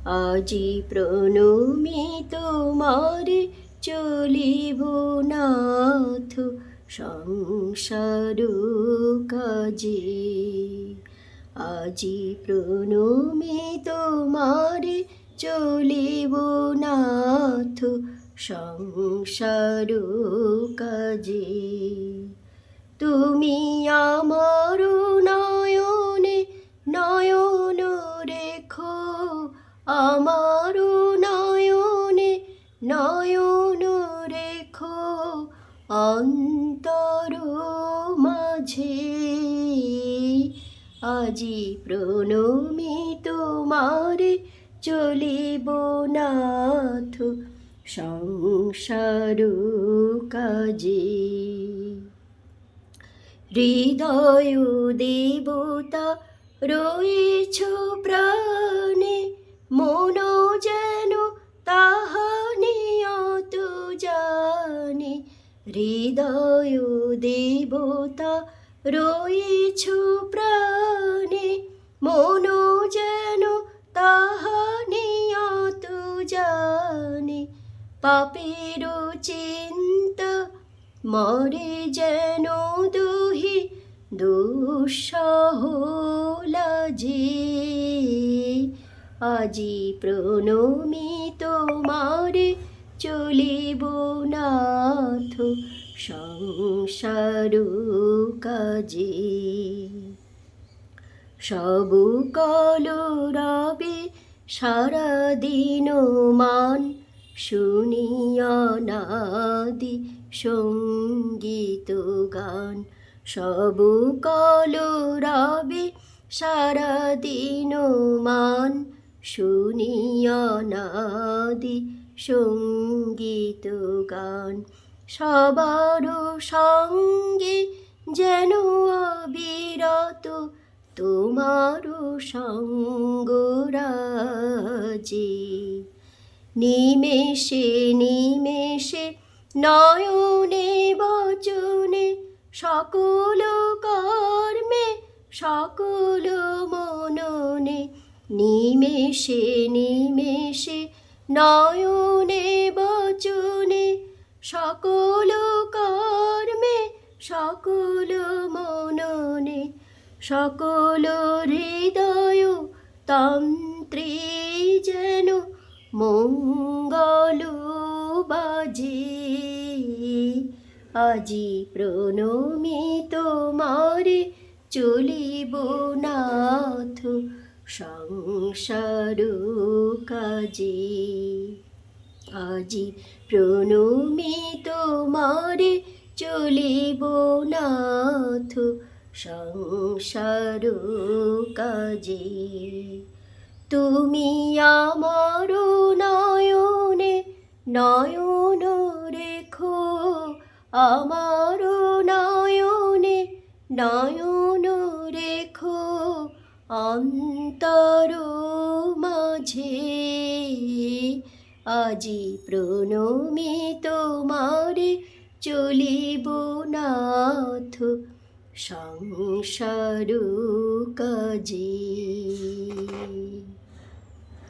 আজি প্রণমি তোমারে চলিব নাথ সংসার কাজে। আজি প্রণমি তোমারে চলিব নাথ সংসার কাজে। তুমি আমার নয়নে নয়ন রেখো, আমার নয়নে নয়ন রেখো অন্তর মাঝে। আজি প্রণমি তোমারে চলিব নাথ সংসার কাজে। হৃদয় দেবতা রয়েছ প্রাণে, মন যেন তাহা নিয়ত জানে। হৃদয় দেবতা রয়েছ প্রাণে, মন যেন তাহা নিয়ত জানে। পাপের চিন্তা মরে যেন দুহি দুঃসহ লাজে। আজি প্রণমি তোমারে চলিব নাথ সংসার কাজে। সব কলরবে সারাদিন মান, শুনিয়া নাদি সঙ্গীত গান। সব কলরবে সারাদিন মান, শুনিয়া নাদি সঙ্গীত গান। সবার সঙ্গে যেন অবিরত তোমার সঙ্গ রাজে। নিমেষে নিমেষে নয়নে বচনে, সকল কর্মে সকল মননে। নিমেষে নিমেষে নয়নে বচনে, সকল কর্মে সকল মননে। সকল হৃদয় তন্ত্রে যেন মঙ্গল বাজে। আজি প্রণমি তোমারে চলিব নাথ সংসার কাজে। আজি প্রণমি তোমারে চলিব নাথ সংসার কাজে। তুমি আমার নয়নে নয়ন রেখো, আমার নয়নে নয়ন রেখো অন্তর মাঝে। আজি প্রণমি তোমারে চলিব নাথ সংসার কাজে।